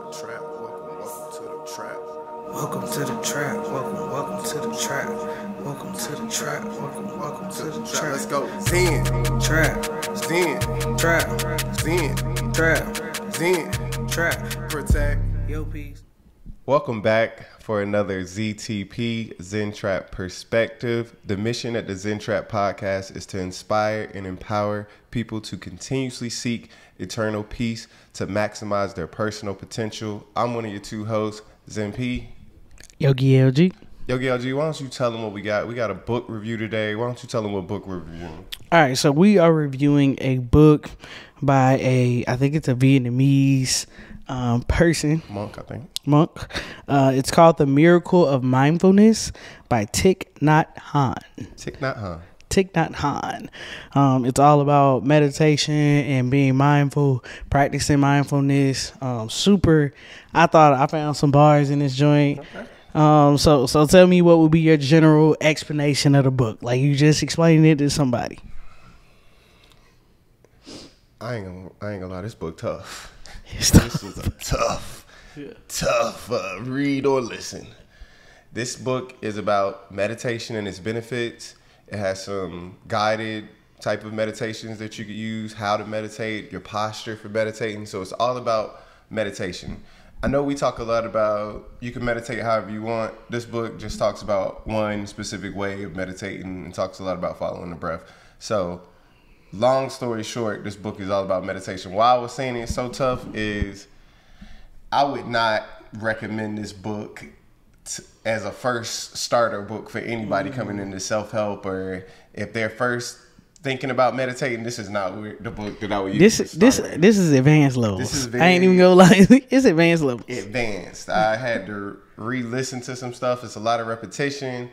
the trap. Welcome to the trap. Welcome to the trap. Welcome to the trap. Welcome to the trap. Welcome to the trap. Let's go. Zen. Trap. Zen. Trap. Zen. Trap. Zen. Trap. Protect. Yo, peace. Welcome back for another ZTP, Zen Trap Perspective. The mission at the Zen Trap podcast is to inspire and empower people to continuously seek eternal peace to maximize their personal potential. I'm one of your two hosts, Zen P. Yogi LG. Yogi LG, why don't you tell them what we got? We got a book review today. Why don't you tell them what book we're reviewing? All right, so we are reviewing a book by I think it's a Vietnamese person. Monk, I think. Monk. It's called The Miracle of Mindfulness by Thich Nhat Hanh. Thich Nhat Hanh. Thich Nhat Hanh. It's all about meditation and being mindful, practicing mindfulness. I thought I found some bars in this joint. Okay. So tell me what would be your general explanation of the book? Like you just explaining it to somebody. I ain't gonna lie, this book tough. It's This was a tough read or listen. This book is about meditation and its benefits. It has some guided type of meditations that you could use, how to meditate, your posture for meditating. So it's all about meditation. I know we talk a lot about you can meditate however you want. This book just talks about one specific way of meditating and talks a lot about following the breath. So long story short, this book is all about meditation. Why I was saying it's so tough is I would not recommend this book as a first starter book for anybody coming into self-help, or if they're first thinking about meditating. This is not the book that I would use. This is advanced levels. This is I ain't even gonna lie. It's advanced levels. Advanced. I had to re-listen to some stuff. It's a lot of repetition.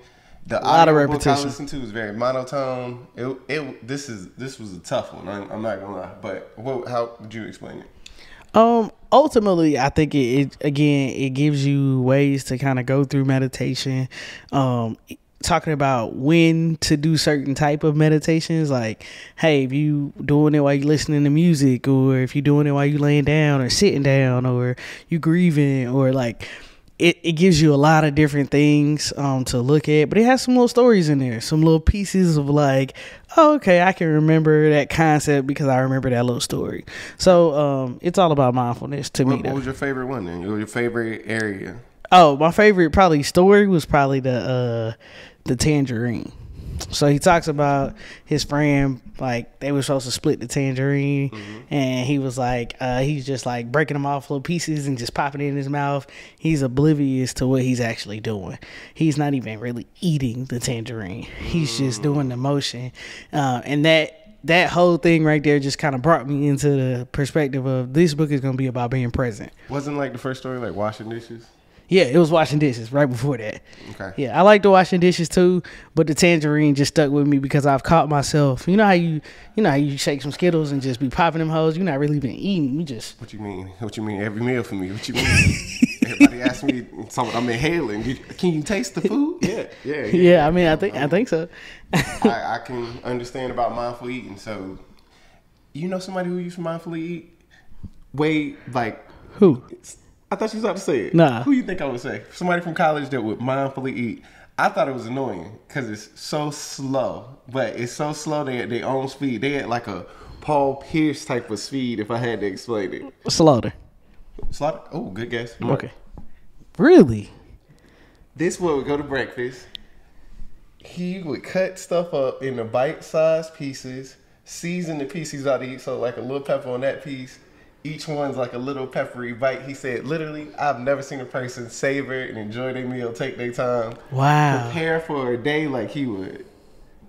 The lot of audio book I repetition. listened to was very monotone. This was a tough one. I'm not gonna lie. But how would you explain it? Ultimately, I think it gives you ways to kind of go through meditation. Talking about when to do certain type of meditations, like, hey, if you doing it while you listening to music, or if you doing it while you laying down or sitting down, or you grieving, or like, it gives you a lot of different things to look at, but it has some little stories in there, some little pieces of like, oh, okay, I can remember that concept because I remember that little story. So it's all about mindfulness to me. What was your favorite one then? Your favorite area? Oh, my favorite probably story was probably the tangerine. So he talks about his friend, like they were supposed to split the tangerine, and he was like, he's just like breaking them off little pieces and just popping it in his mouth. He's oblivious to what he's actually doing. He's not even really eating the tangerine. He's just doing the motion. And that whole thing right there just kind of brought me into the perspective of this book is going to be about being present. Wasn't like the first story like washing dishes? Yeah, it was washing dishes right before that. Okay. Yeah, I like the washing dishes too, but the tangerine just stuck with me because I've caught myself. You know how you shake some Skittles and just be popping them hoes. You're not really even eating. You just. What you mean? What you mean? Every meal for me. What you mean? Everybody asks me something. I'm inhaling. Can you taste the food? Yeah. Yeah, I mean, I think so. I can understand about mindful eating. So, you know somebody who used to mindfully eat? Wait, like Who? I thought you was about to say it. Nah. Who you think I would say? Somebody from college that would mindfully eat. I thought it was annoying because it's so slow. But it's so slow they at their own speed. They at like a Paul Pierce type of speed, if I had to explain it. Slaughter. Slaughter? Oh, good guess. Okay. Really? This boy would go to breakfast. He would cut stuff up into bite-sized pieces, season the piece he's about to eat, so like a little pepper on that piece. Each one's like a little peppery bite. He said, literally, I've never seen a person savor and enjoy their meal, take their time. Wow. Prepare for a day like he would.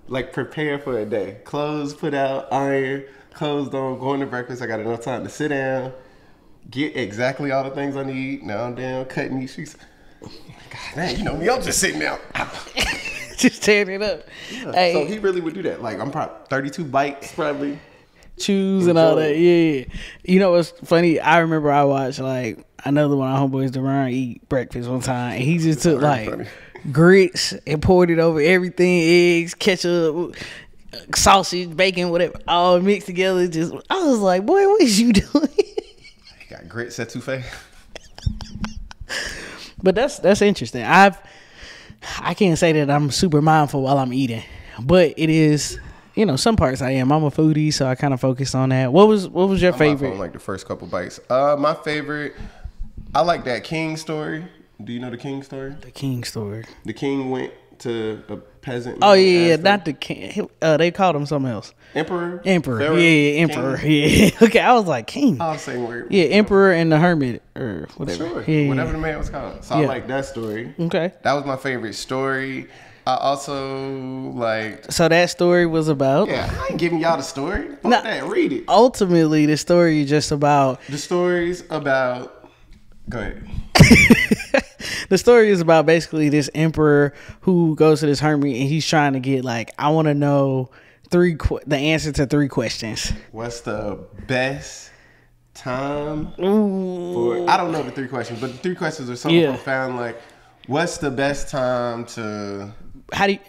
Like, prepare for a day. Clothes put out, iron, clothes on, going to breakfast. I got enough time to sit down, get exactly all the things I need. Now I'm down, cutting these sheets. God, man, you know me, I'm just sitting down. Just tearing it up. Yeah. Hey. So he really would do that. Like, I'm probably 32 bites, probably. Choose and all that. Yeah. You know what's funny? I remember I watched like another one of my homeboys, Deron, eat breakfast one time, and he just took like grits and poured it over everything, eggs, ketchup, sausage, bacon, whatever, all mixed together. Just I was like, boy, what is you doing? He got grits etouffee. But that's interesting. I can't say that I'm super mindful while I'm eating, but it is, some parts I am. I'm a foodie, so I kind of focus on that. What was your favorite? On like the first couple bites. My favorite, I like that king story. Do you know the king story? The king story. The king went to a peasant. Oh yeah, not the king. They called him something else. Emperor. Pharaoh? Yeah, emperor. King. Yeah. Okay, I was like king. I was saying word. Yeah, emperor and the hermit or whatever. Sure. Yeah, whatever the man was called. So I like that story. Okay. That was my favorite story. I also like. So that story was about. Yeah, I ain't giving y'all the story. Fuck that. Read it. Ultimately, the story is just about. The story's about. Go ahead. The story is about basically this emperor who goes to this hermit and he's trying to get I want to know the answer to 3 questions. What's the best time for? I don't know the 3 questions, but the 3 questions are so profound. Like, what's the best time to? How do you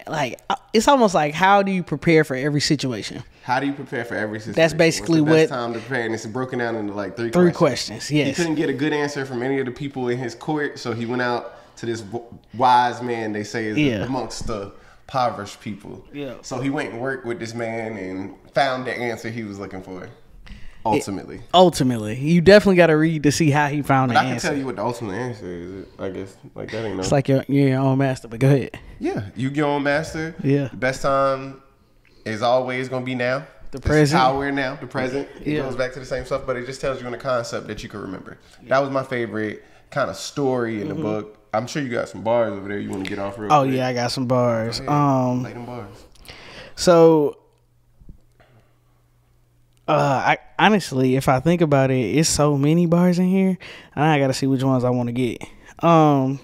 it's almost like, how do you prepare for every situation? How do you prepare for every situation? That's basically what's the best time to prepare, and it's broken down into like 3 questions. Yes. He couldn't get a good answer from any of the people in his court, so he went out to this wise man. They say is amongst the impoverished people. Yeah. So he went and worked with this man and found the answer he was looking for. Ultimately, you definitely got to read to see how he found the answer. I can tell you what the ultimate answer is. I guess that ain't no. It's like you're your own master. But go ahead. Yeah, you your own master. Yeah. The best time is always gonna be now. The present. How we're now. The present. It goes back to the same stuff, but it just tells you in a concept that you can remember. That was my favorite kind of story in the book. I'm sure you got some bars over there you want to get off real quick. Yeah, I got some bars. Play them bars. So. I honestly, if I think about it, it's so many bars in here. I gotta see which ones I want to get. Damn,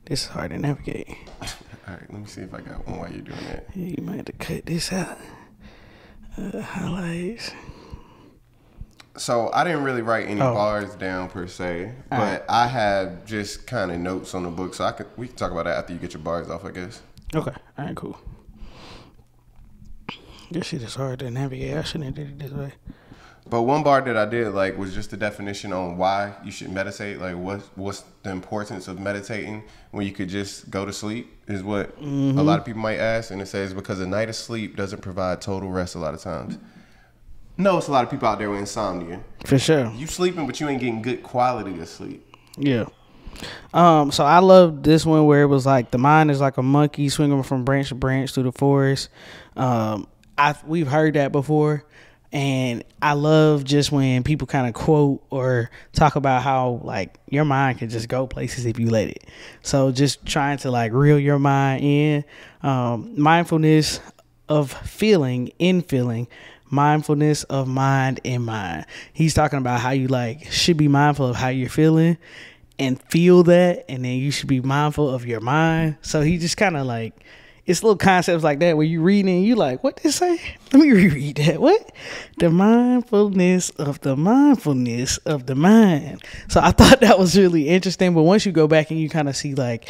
this is hard to navigate. All right, let me see if I got one while you're doing that. Yeah, you might have to cut this out. Highlights. So I didn't really write any bars down per se, but I have just kind of notes on the book, so we can talk about that after you get your bars off, I guess. Okay. All right. Cool. This shit is hard to navigate. I shouldn't have did it this way. But one bar that I did like was just the definition on why you should meditate. Like what's the importance of meditating when you could just go to sleep is what a lot of people might ask. And it says because a night of sleep doesn't provide total rest a lot of times. No, it's a lot of people out there with insomnia. For sure. You sleeping, but you ain't getting good quality of sleep. Yeah. So I love this one where it was like the mind is like a monkey swinging from branch to branch through the forest. We've heard that before, and I love just when people kind of quote or talk about how like your mind can just go places if you let it. So just trying to like reel your mind in, mindfulness of feeling in feeling, mindfulness of mind in mind. He's talking about how you like should be mindful of how you're feeling and feel that, and then you should be mindful of your mind. So he just kind of like. It's little concepts like that where you read and you like, what did it say? Let me reread that. What? The mindfulness of the mind. So I thought that was really interesting. But once you go back and you kind of see like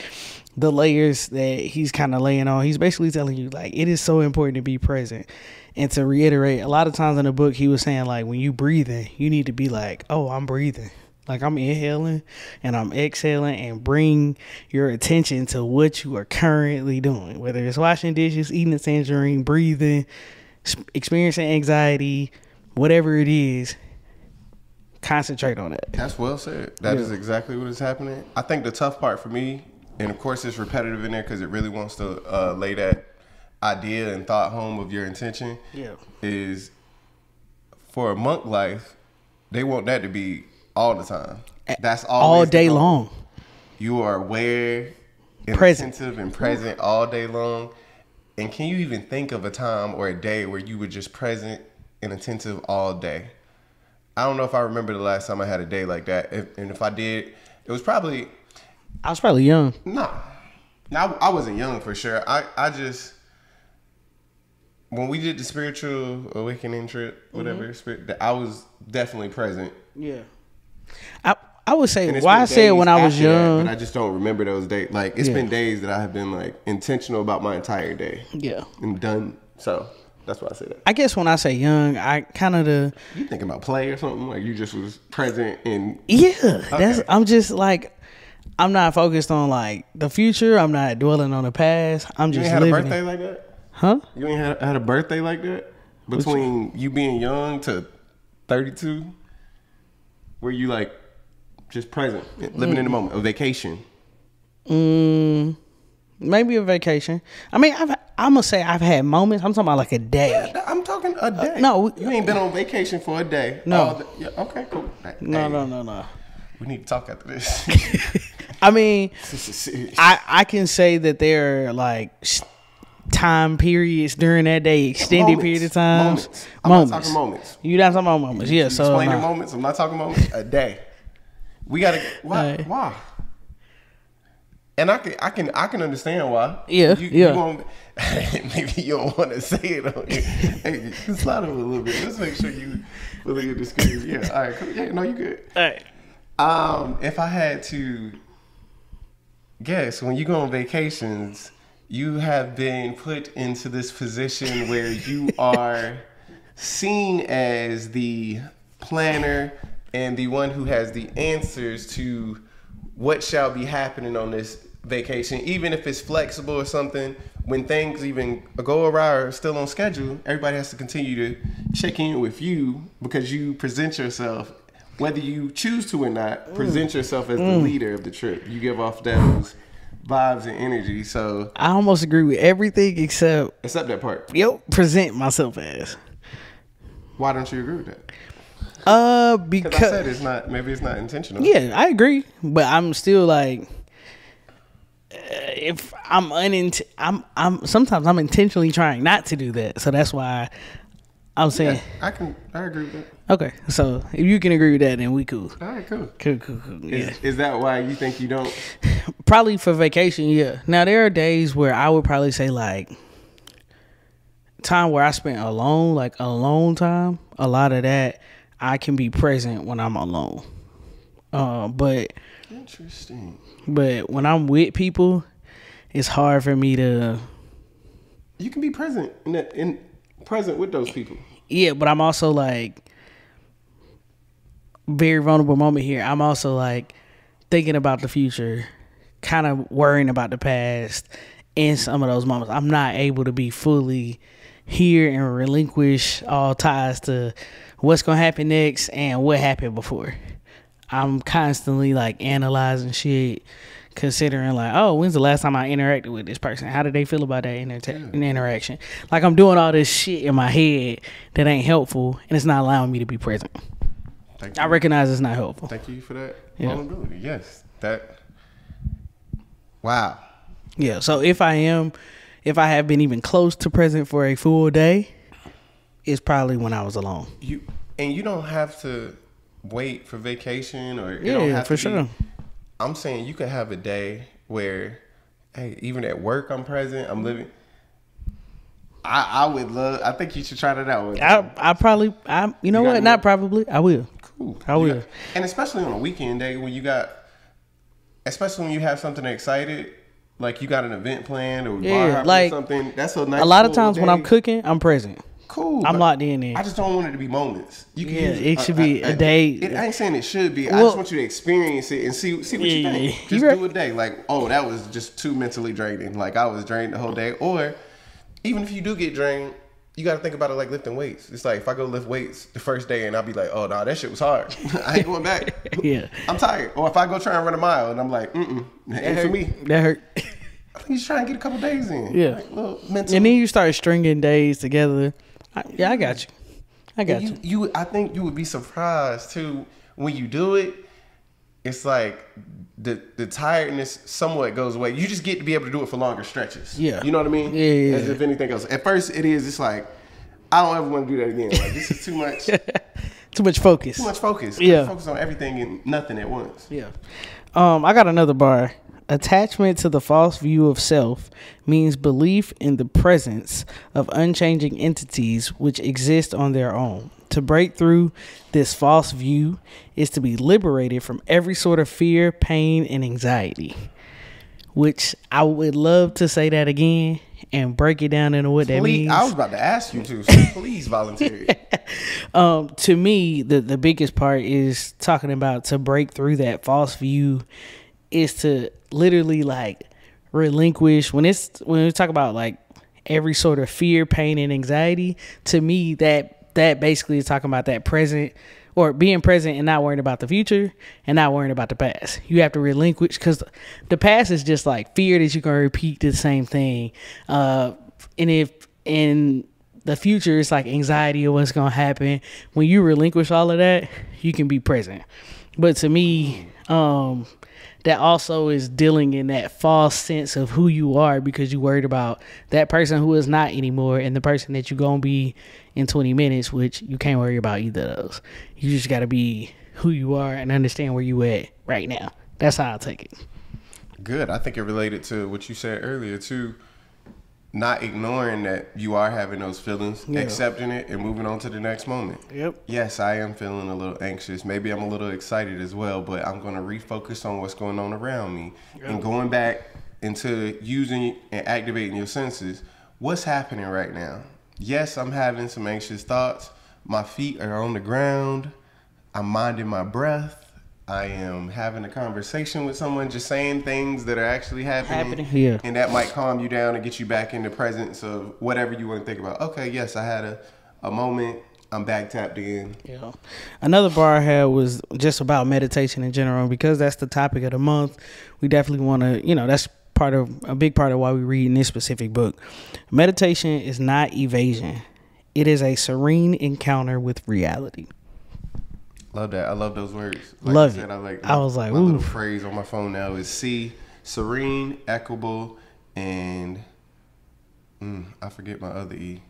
the layers that he's kind of laying on, he's basically telling you like it is so important to be present. And to reiterate, a lot of times in the book, he was saying like when you breathing, you need to be like, oh, I'm breathing. Like I'm inhaling and I'm exhaling, and bring your attention to what you are currently doing, whether it's washing dishes, eating a tangerine, breathing, experiencing anxiety, whatever it is, concentrate on it. That's well said. That is exactly what is happening. I think the tough part for me, and of course it's repetitive in there because it really wants to lay that idea and thought home of your intention, is for a monk life, they want that to be all the time. That's all day long. You are aware, and attentive, and present all day long. And can you even think of a time or a day where you were just present and attentive all day? I don't know if I remember the last time I had a day like that. And if I did, it was probably... I was probably young. No, I wasn't young for sure. I just... When we did the spiritual awakening trip, whatever, I was definitely present. Yeah. I would say why I said when I was young, but I just don't remember those days. Like it's been days that I have been like intentional about my entire day. Yeah, and done. So that's why I say that. I guess when I say young, I kind of you thinking about play or something? Like you just was present and I'm just like I'm not focused on like the future. I'm not dwelling on the past. I'm You just ain't had living a birthday it. like that? Huh? You ain't had a birthday like that? Between you being young to 32? Where you like just present, living in the moment, a vacation? Maybe a vacation. I mean, I'm gonna say I've had moments. I'm talking about like a day. Yeah, I'm talking a day. No, you ain't been on vacation for a day. No. Yeah, okay, cool. No. We need to talk after this. I mean, This is serious. I can say that there are like time periods during that day, extended period of times. I'm not talking moments. You're not talking about moments. Yeah, so explain your moments. I'm not talking moments. A day. We gotta. Why? Right. Why? And I can understand why. Yeah, You won't, maybe you don't want to say it on here. Hey, slide over a little bit. Let's make sure you really get discouraged. Yeah. All right. Cool. Yeah. No, you good. All right. If I had to guess, when you go on vacations, you have been put into this position where you are seen as the planner and the one who has the answers to what shall be happening on this vacation. Even if it's flexible or something, when things even go awry or still on schedule, everybody has to continue to check in with you because you present yourself, whether you choose to or not, present yourself as the leader of the trip. You give off those vibes and energy. So I almost agree with everything except that part. present myself as. Why don't you agree with that? Because I said it's not. Maybe it's not intentional. Yeah, I agree, but I'm still like, if I'm sometimes I'm intentionally trying not to do that. So that's why I'm saying. Yeah, I agree with that. Okay, so if you can agree with that, then we cool. All right, cool. Cool. Yeah. Is that why you think you don't? Probably for vacation, yeah. Now there are days where I would probably say like time where I spent alone, like alone time. A lot of that I can be present when I'm alone. But Interesting. But when I'm with people, it's hard for me to. You can be present in present with those people. Yeah, but I'm also like very vulnerable moment here. I'm also like thinking about the future, kind of worrying about the past in some of those moments. I'm not able to be fully here and relinquish all ties to what's going to happen next and what happened before. I'm constantly like analyzing shit, considering like, oh, when's the last time I interacted with this person? How did they feel about that interaction? Like I'm doing all this shit in my head that ain't helpful and it's not allowing me to be present. I recognize it's not helpful. Thank you for that Yeah. vulnerability. Yes. Wow. Yeah. So if I have been even close to present for a full day, it's probably when I was alone. You don't have to wait for vacation or it don't have for to sure. be, I'm saying you could have a day where, hey, even at work I'm present. I'm living. I would love. I think you should try that out. You know what? Not probably. I will. Cool. I will. And especially on a weekend day when especially when you have something excited, like you got an event planned or bar hopping or something. That's a nice. A lot of times day. when I'm cooking, I'm present. Cool. I'm locked in there. I just don't want it to be moments. You can it should be a day. I ain't saying it should be. I just want you to experience it and see what you think. Just do a day. Like, oh, that was just too mentally draining. Like I was drained the whole day. Or even if you do get drained, you got to think about it like lifting weights. It's like if I go lift weights the first day and I'll be like, oh, no, that shit was hard. I ain't going back. Yeah. I'm tired. Or if I go try and run a mile and I'm like, ain't for me. That hurt. I think you should try and get a couple days in. Yeah. Like little mental. And then you start stringing days together. I got you. I think you would be surprised too when you do it. It's like the tiredness somewhat goes away. You just get to be able to do it for longer stretches. Yeah. You know what I mean? Yeah. As if anything else. At first it's like, I don't ever want to do that again. Like this is too much. Too much focus. Too much focus. Yeah. Focus on everything and nothing at once. Yeah. I got another bar. Attachment to the false view of self means belief in the presence of unchanging entities which exist on their own. To break through this false view is to be liberated from every sort of fear, pain, and anxiety. Which I would love to say that again and break it down into what that means. I was about to ask you to, so please volunteer. To me, the biggest part is talking about to break through that false view is to literally like relinquish when we talk about like every sort of fear, pain, and anxiety. To me, that basically is talking about that present, or being present and not worrying about the future and not worrying about the past. You have to relinquish, because the past is just like fear that you're going to repeat the same thing. And if in the future, it's like anxiety of what's going to happen. When you relinquish all of that, you can be present. But to me, that also is dealing in that false sense of who you are, because you worried about that person who is not anymore and the person that you're going to be in 20 minutes, which you can't worry about either of those. You just got to be who you are and understand where you at right now. That's how I take it. Good. I think it related to what you said earlier too. Not ignoring that you are having those feelings, accepting it, and moving on to the next moment. Yep. Yes, I am feeling a little anxious. Maybe I'm a little excited as well, but I'm going to refocus on what's going on around me. And going back into using and activating your senses. What's happening right now? Yes, I'm having some anxious thoughts. My feet are on the ground. I'm minding my breath. I am having a conversation with someone, just saying things that are actually happening. Yeah. And that might calm you down and get you back in the presence of whatever you want to think about. Okay, yes, I had a moment. I'm back tapped in. Yeah. Another bar I had was just about meditation in general, because that's the topic of the month. We definitely want to, that's a big part of why we read in this specific book. Meditation is not evasion. It is a serene encounter with reality. Love that. I love those words. Love it. I was like, my ooh. little phrase on my phone now is serene, equable, and I forget my other E.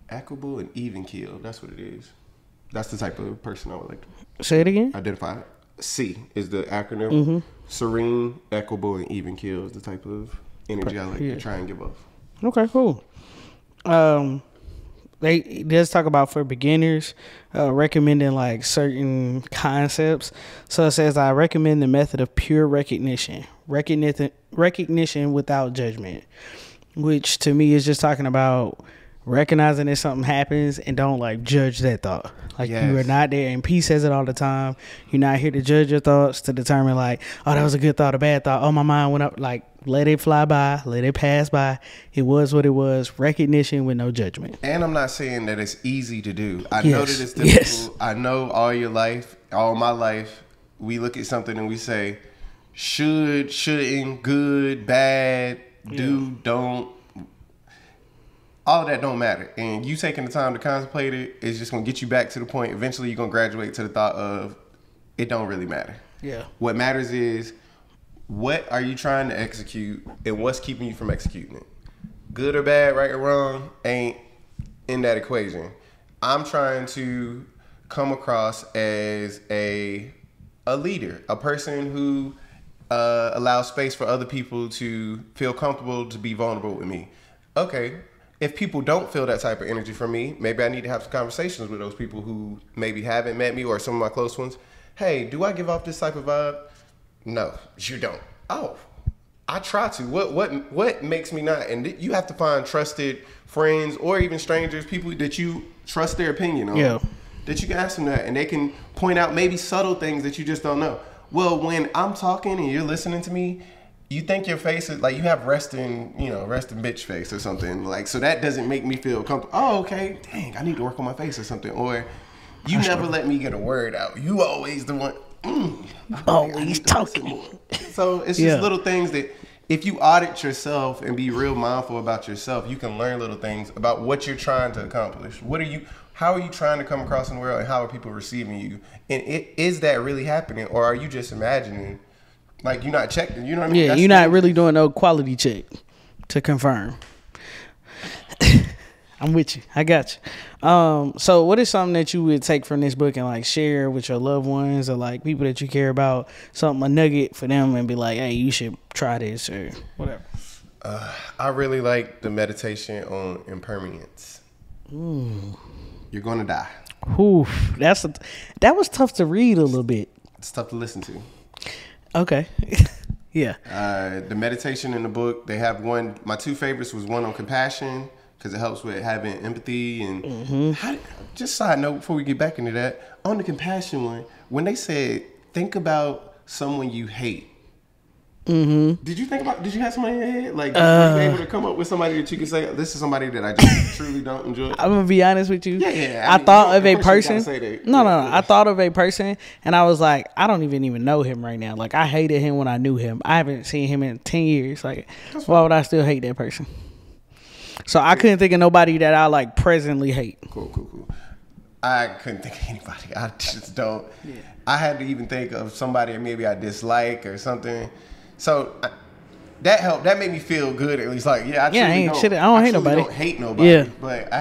Equable and even keel. That's what it is. That's the type of person I would like to say it again. Identify. C is the acronym. Serene, equable, and even keel is the type of energy I like to try and give off. Okay, cool. They does talk about, for beginners, recommending like certain concepts. So it says, I recommend the method of pure recognition without judgment, which to me is just talking about recognizing that something happens and don't like judge that thought. Like, you are not there. And P says it all the time. You're not here to judge your thoughts, to determine like, oh, that was a good thought, a bad thought. Oh, my mind went up. Like, let it fly by, let it pass by. It was what it was. Recognition with no judgment. And I'm not saying that it's easy to do. I know that it's difficult. Yes. I know all my life, we look at something and we say, should, shouldn't, good, bad, do, don't. All of that don't matter. And you taking the time to contemplate it is just going to get you back to the point. Eventually, you're going to graduate to the thought of it don't really matter. Yeah. What matters is, what are you trying to execute and what's keeping you from executing it? Good or bad, right or wrong, ain't in that equation. I'm trying to come across as a leader, a person who allows space for other people to feel comfortable to be vulnerable with me. Okay. If people don't feel that type of energy from me, maybe I need to have some conversations with those people who maybe haven't met me, or some of my close ones. Hey, do I give off this type of vibe? No, you don't. Oh, I try to. What makes me not? And you have to find trusted friends or even strangers, people that you trust their opinion on. Yeah. That you can ask them that, and they can point out maybe subtle things that you just don't know. Well, when I'm talking and you're listening to me, you think your face is like you have resting bitch face or something, like, so that doesn't make me feel comfortable. Oh, okay, dang, I need to work on my face or something. Or you never let me get a word out. You always the one. Always talking. So it's just little things that if you audit yourself and be real mindful about yourself, you can learn little things about what you're trying to accomplish. How are you trying to come across in the world, and how are people receiving you? And is that really happening, or are you just imagining? Like, you're not checking, you know what I mean? Yeah, you're not really doing no quality check to confirm. I'm with you. I got you. So what is something that you would take from this book and like share with your loved ones or like people that you care about, something, a nugget for them, and be like, hey, you should try this or whatever? I really like the meditation on impermanence. You're going to die. Oof, that was tough to read a little bit. It's tough to listen to. Okay. Yeah. The meditation in the book, they have one. My two favorites was one on compassion, because it helps with having empathy. And just side note before we get back into that, on the compassion one, when they said, think about someone you hate Mm-hmm. Did you have somebody in your head? Like, were you able to come up with somebody that you could say, this is somebody that I just truly don't enjoy? I'm gonna be honest with you. Yeah. I thought of a person. No. Yeah. I thought of a person, and I was like, I don't even know him right now. Like, I hated him when I knew him. I haven't seen him in 10 years. Like, why would I still hate that person? So I couldn't think of nobody that I like presently hate. Cool. I couldn't think of anybody. I just don't. Yeah. I had to even think of somebody maybe I dislike or something. So that helped. That made me feel good at least. Like, I don't hate nobody. Don't hate nobody. Yeah. But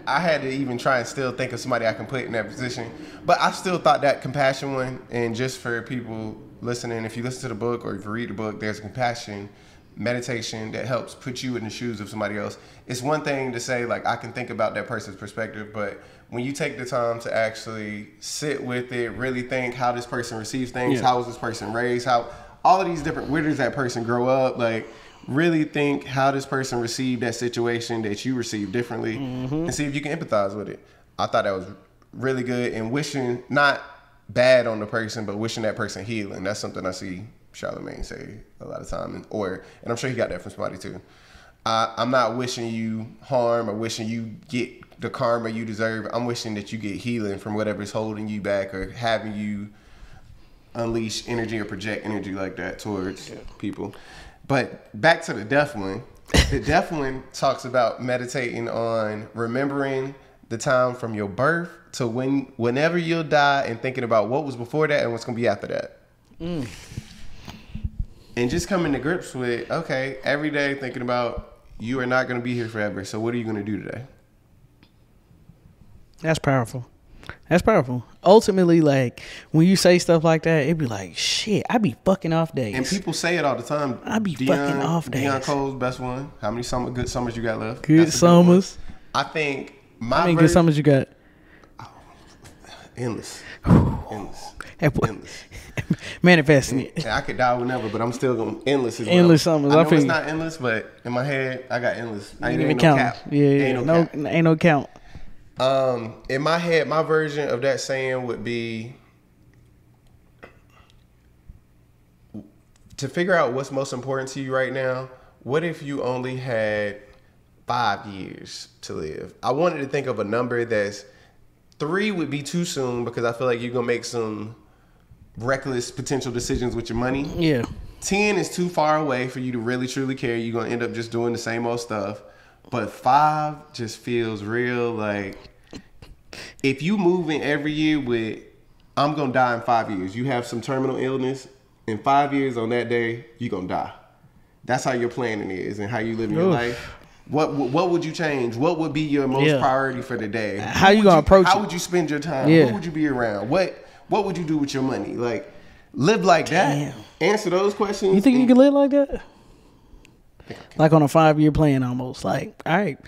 I had to even try and still think of somebody I can put in that position. But I still thought that compassion one, and just for people listening, if you listen to the book or if you read the book, there's compassion meditation that helps put you in the shoes of somebody else. It's one thing to say, like, I can think about that person's perspective, but when you take the time to actually sit with it, really think how this person receives things, how was this person raised, how all of these different, where does that person grow up, like, really think how this person received that situation that you received differently, and see if you can empathize with it. I thought that was really good, and wishing not bad on the person, but wishing that person healing. That's something I see Charlamagne say a lot of time, and I'm sure he got that from somebody too. I'm not wishing you harm or wishing you get the karma you deserve. I'm wishing that you get healing from whatever's holding you back or having you unleash energy or project energy like that towards people. But back to the deaf one. The deaf one talks about meditating on remembering the time from your birth to whenever you'll die, and thinking about what was before that and what's going to be after that. And just coming to grips with, okay, every day thinking about you are not going to be here forever. So what are you going to do today? That's powerful. Ultimately, like, when you say stuff like that, it'd be like, shit, I be fucking off days. And people say it all the time. I be fucking off days. Deion Cole's best one. How many good summers you got left? Good summers. I think how many good summers you got? Endless. Manifesting it. I could die whenever, but I'm still going endless as well. Endless summers. I know it's not endless, but in my head, I got endless. I ain't even count. No cap. Ain't no count. In my head, my version of that saying would be to figure out what's most important to you right now. What if you only had 5 years to live? I wanted to think of a number that's 3 would be too soon, because I feel like you're going to make some reckless potential decisions with your money. Yeah. 10 is too far away for you to really truly care. You're going to end up just doing the same old stuff. But 5 just feels real. Like, if you move in every year with, I'm going to die in 5 years. You have some terminal illness. In 5 years on that day, you're going to die. That's how your planning is and how you live your life. What would you change? What would be your most priority for the day? How you going to approach it? How would you spend your time? Who would you be around? What would you do with your money? Like, live like that. Answer those questions. You think you can live like that? Like on a 5-year plan almost. Like, all right,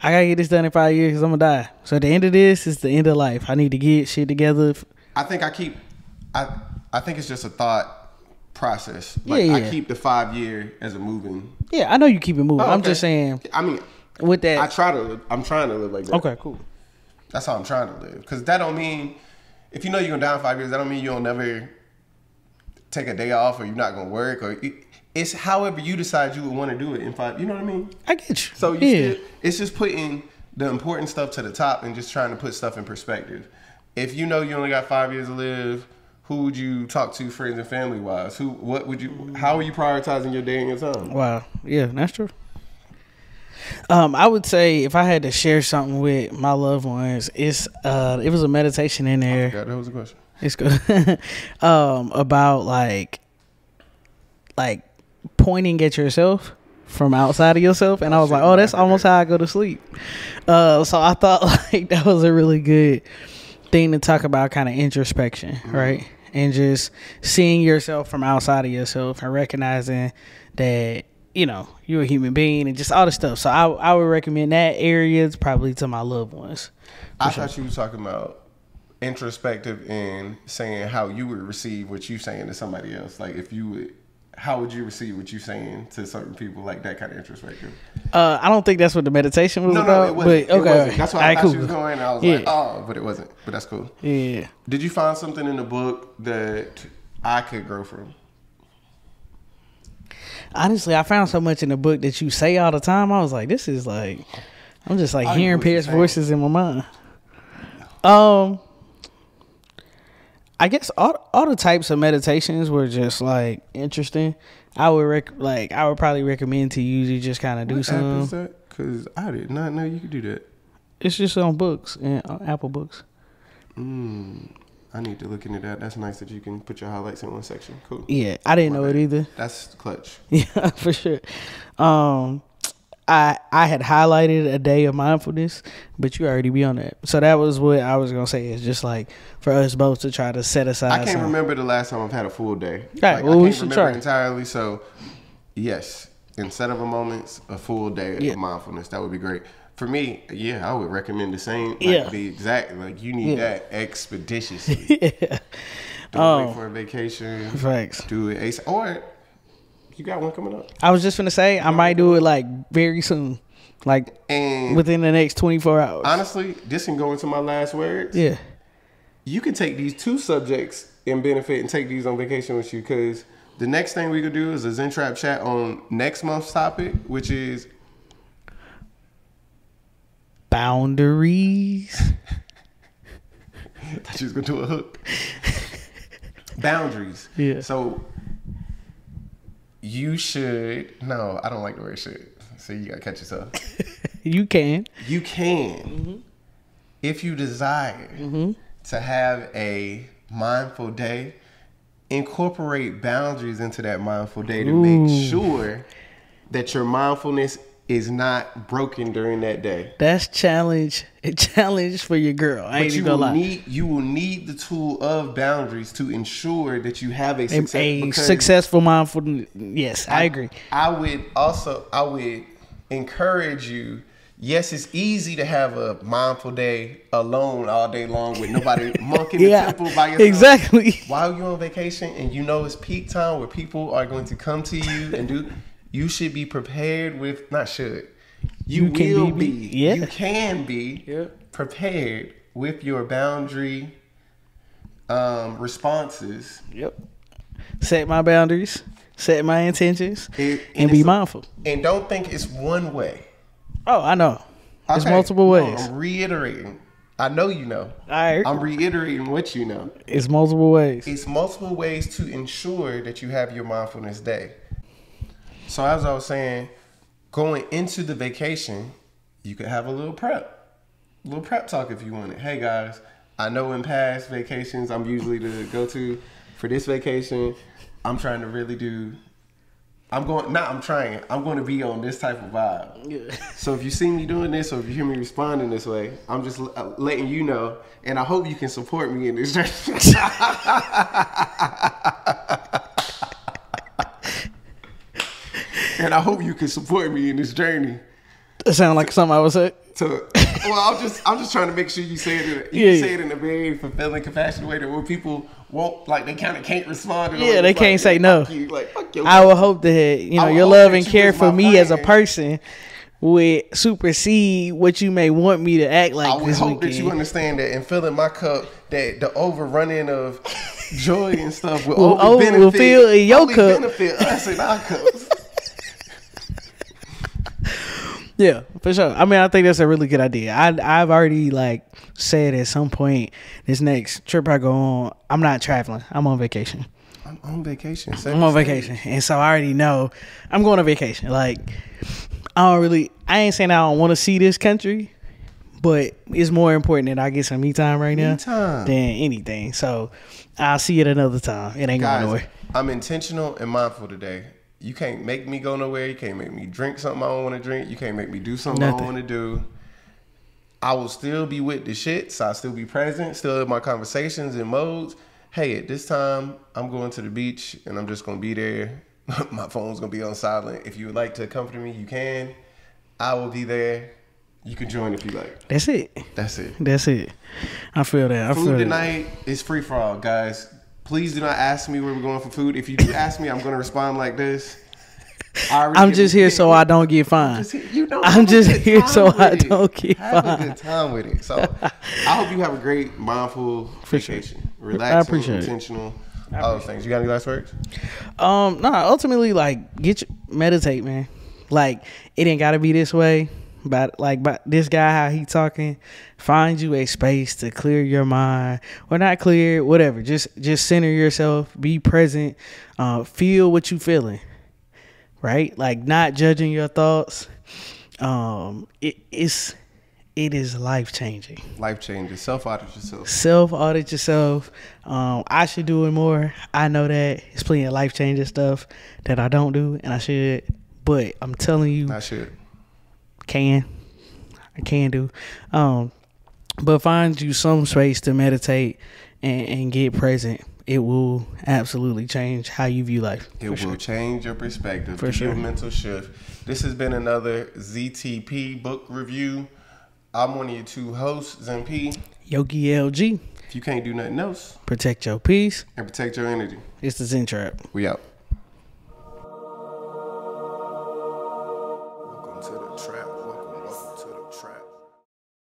I got to get this done in 5 years because I'm going to die. So at the end of this, it's the end of life. I need to get shit together. I think it's just a thought process. Like, I keep the 5 year as a moving. Yeah, I know you keep it moving. Oh, okay. I'm just saying. I mean, with that, I'm trying to live like that. Okay, cool. That's how I'm trying to live. Because that don't mean, if you know you're going to die in 5 years, that don't mean you'll never take a day off or you're not going to work. Or it's however you decide you would want to do it in 5. You know what I mean? I get you. So it's just putting the important stuff to the top and just trying to put stuff in perspective. If you know you only got 5 years to live, who would you talk to, friends and family wise? How are you prioritizing your day and your time? Wow. Yeah, that's true. I would say if I had to share something with my loved ones, it was a meditation in there. I forgot that was a question. It's good. About like pointing at yourself from outside of yourself, and I was like, oh, that's almost how I go to sleep. So I thought like that was a really good thing to talk about, kind of introspection, right? And just seeing yourself from outside of yourself and recognizing that, you know, you're a human being and just all the stuff. So I would recommend that area probably to my loved ones. I thought you were talking about introspective and saying how you would receive what you saying to somebody else. Like, how would you receive what you saying to certain people, like that kind of introspection? I don't think that's what the meditation was about. No, it wasn't. But, okay. It wasn't. That's why I thought she was going. I was like, oh, but it wasn't. But that's cool. Yeah. Did you find something in the book that I could grow from? honestly, I found so much in the book that you say all the time. I was like, this is like, I'm just like hearing past voices in my mind. I guess all the types of meditations were just like interesting. I would probably recommend to you to just kind of do some. What app is that? Because I did not know you could do that. It's just on books and Apple Books. I need to look into that. That's nice that you can put your highlights in one section. Cool. Yeah, I didn't know it either. That's clutch. Yeah, for sure. I had highlighted a day of mindfulness, but you already be on that. So that was what I was gonna say. Is just like for us both to try to set aside. I can't remember the last time I've had a full day. Right. Well, we should try entirely. So, yes, instead of a moment, a full day of mindfulness. That would be great. For me, I would recommend the same. Like, the exact, like you need that expeditiously. Don't wait for a vacation. Facts. Do it ASAP. Or you got one coming up. I was just gonna say I might do it like very soon, like within the next 24 hours. Honestly, this can go into my last words. Yeah. You can take these two subjects and benefit and take these on vacation with you, because the next thing we could do is a Zen Trap chat on next month's topic, which is boundaries. I thought you was gonna do a hook. Boundaries. Yeah. So you should. No, I don't like the word should. So you gotta catch yourself. You can. You can, if you desire to have a mindful day, incorporate boundaries into that mindful day to make sure that your mindfulness is not broken during that day. That's a challenge for your girl. I ain't even gonna lie. You will need the tool of boundaries to ensure that you have a successful mindfulness. Yes, I agree. I would encourage you. Yes, it's easy to have a mindful day alone all day long with nobody monking the temple by yourself. Exactly. While you're on vacation and you know it's peak time where people are going to come to you and do. You should be prepared with, not should, you will be. You can be prepared with your boundary responses. Yep. Set my boundaries, set my intentions, and be mindful. And don't think it's one way. Oh, I know. There's multiple ways. No, I'm reiterating. I know you know. I'm reiterating what you know. It's multiple ways. It's multiple ways to ensure that you have your mindfulness day. So as I was saying, going into the vacation, you could have a little prep talk if you want it. Hey guys, I know in past vacations I'm usually the go-to. For this vacation, I'm trying to really do. I'm going to be on this type of vibe. Yeah. So if you see me doing this, or if you hear me responding this way, I'm just letting you know, and I hope you can support me in this journey. And I hope you can support me in this journey. It sounds like something I would say. I'm just trying to make sure you say it. Say it in a very fulfilling, compassionate way that where people won't, like, they kind of can't respond. They can't say no. Fuck you. I would hope that your love and care for me as a person would supersede what you may want me to act like. I would hope that you understand that in filling my cup, that the overrunning of joy and stuff will fill in your cup. Benefit us in our cups. Yeah, for sure. I mean, I think that's a really good idea. I've already said at some point this next trip I go on, I'm not traveling. I'm on vacation. I'm on vacation. And so I already know I'm going on vacation. I ain't saying I don't want to see this country, but it's more important that I get some me time right now than anything. So I'll see it another time. It ain't going nowhere. I'm intentional and mindful today. You can't make me go nowhere. You can't make me drink something I don't want to drink. You can't make me do something I don't want to do. I will still be with the shits. I'll still be present, still in my conversations and modes. Hey, at this time, I'm going to the beach and I'm just going to be there. My phone's going to be on silent. If you would like to accompany me, you can. I will be there. You can join if you like. That's it. I feel that. Food tonight is free for all, guys. Please do not ask me where we're going for food. If you do ask me, I'm going to respond like this. I'm just here so I don't get fined. I'm just here so I don't get fined. Have a good time with it. So I hope you have a great mindful vacation. Relaxing, I appreciate intentional, all those things. You got any last words? Ultimately, meditate, man. Like, it ain't gotta be this way. But this guy, how he talking, find you a space to clear your mind, or not clear, whatever. Just center yourself, be present, feel what you feeling, right? Like, not judging your thoughts. It is life changing. Life changing. Self audit yourself. Self audit yourself. I should do it more. I know that it's plenty of life changing stuff that I don't do, and I should. But I'm telling you, I should. I can do. But find you some space to meditate and get present. It will absolutely change how you view life. It will change your perspective. For sure. Your mental shift. This has been another ZTP book review. I'm one of your two hosts, Zen P. Yogi LG. If you can't do nothing else, Protect your peace. and protect your energy. It's the Zen Trap. We out. Welcome to the trap. Welcome to the trap.